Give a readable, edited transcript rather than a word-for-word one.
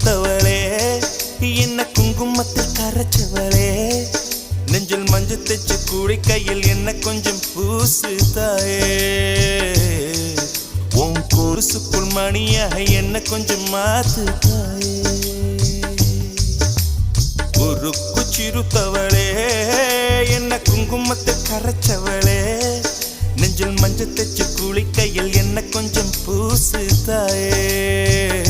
சிறுத்தவளே என்ன குங்குமத்தில் கரைச்சவளே நெஞ்சில் மஞ்சள் தைச்சு கூடி கையில் என்ன கொஞ்சம் பூசு தாயே உன் கொலுசுக்குள் மணியாக என்ன கொஞ்சம் மாத்து தாயே உருக்கு சிறுத்தவளே என்ன குங்குமத்தை கரைச்சவளே நெஞ்சில் மஞ்சள் தைச்சு கூலி கையில் என்ன கொஞ்சம் பூசு தாயே